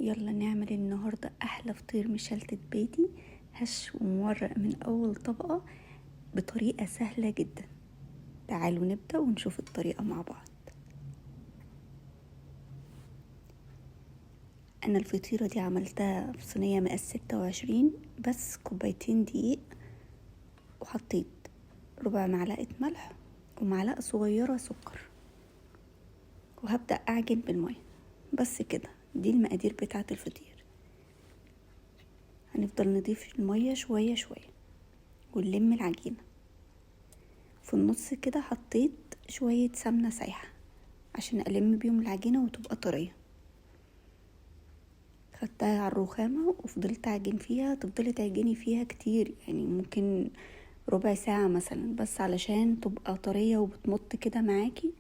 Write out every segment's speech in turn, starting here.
يلا نعمل النهاردة أحلى فطير مشلتت بيتي، هش ومورق من أول طبقة بطريقة سهلة جدا. تعالوا نبدأ ونشوف الطريقة مع بعض. أنا الفطيرة دي عملتها في صينية مقاس 26، بس كوبايتين دقيق، وحطيت ربع معلقة ملح ومعلقة صغيرة سكر، وهبدأ أعجن بالمية. بس كده، دي المقادير بتاعة الفطير. هنفضل نضيف المية شوية شوية ونلم العجينة. في النص كده حطيت شوية سمنة سايحة عشان ألم بيهم العجينة وتبقى طرية. خدتها على الرخامة وفضلت أعجن فيها. تفضلي تعجني فيها كتير، يعني ممكن ربع ساعة مثلا، بس علشان تبقى طرية وبتمط كده معاكي.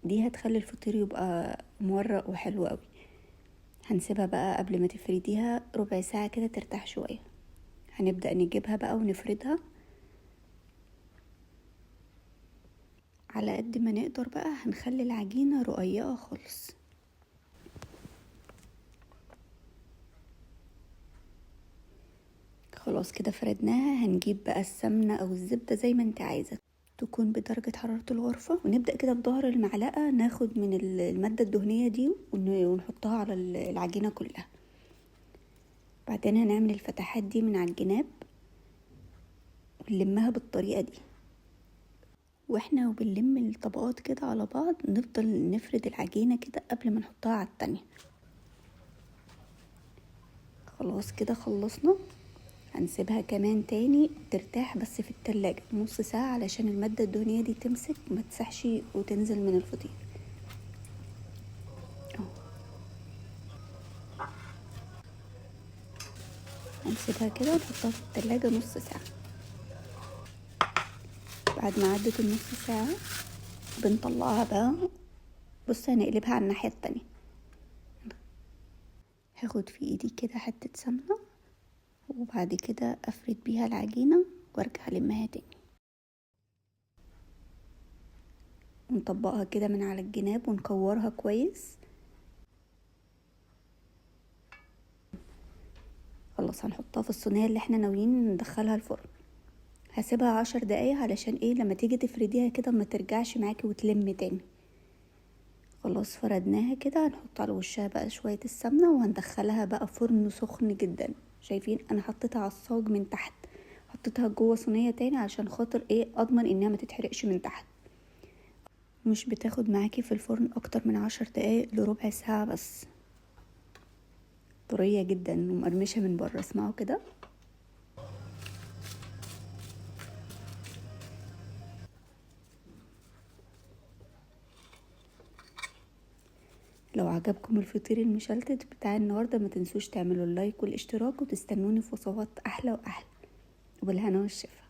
دي هتخلي الفطير يبقى مورق وحلو قوي. هنسيبها بقى قبل ما تفرديها ربع ساعة كده ترتاح شوية. هنبدأ نجيبها بقى ونفردها على قد ما نقدر. بقى هنخلي العجينة رقيقة خالص. خلاص كده فردناها. هنجيب بقى السمنة او الزبدة زي ما انت عايزة، تكون بدرجة حرارة الغرفة، ونبدأ كده بظهر المعلقة ناخد من المادة الدهنية دي ونحطها على العجينة كلها. بعدين هنعمل الفتحات دي من على الجناب ونلمها بالطريقة دي. واحنا وبنلم الطبقات كده على بعض نفضل نفرد العجينة كده قبل ما نحطها على التانية. خلاص كده خلصنا. هنسيبها كمان تاني ترتاح بس في التلاجة نص ساعة علشان المادة الدهنية دي تمسك ما تسحش وتنزل من الفطير. هنسيبها كده ونحطها في التلاجة نص ساعة. بعد ما عدت النص ساعة بنطلعها بقى. بص، هنقلبها على الناحية التانية. هاخد في ايدي كده حتة سمنة، وبعد كده افرد بيها العجينة وارجع لمها تاني، ونطبقها كده من على الجناب ونكورها كويس. خلاص هنحطها في الصينية اللي احنا ناويين ندخلها الفرن. هسيبها 10 دقايق علشان ايه، لما تيجي تفرديها كده ما ترجعش معاكي وتلم تاني. خلاص فردناها كده. هنحط على وشها بقى شوية السمنة وهندخلها بقى فرن سخن جدا. شايفين انا حطيتها على الصاج من تحت، حطيتها جوه صينية تاني علشان خاطر ايه، اضمن انها ما تتحرقش من تحت. مش بتاخد معاكي في الفرن اكتر من 10 دقايق لربع ساعة بس. طرية جدا ومقرمشة من بره. اسمعوا كده. لو عجبكم الفطير المشلتت بتاع النهاردة ما تنسوش تعملوا اللايك والاشتراك، وتستنوني في وصفات احلى واحلى. وبالهنا والشفا.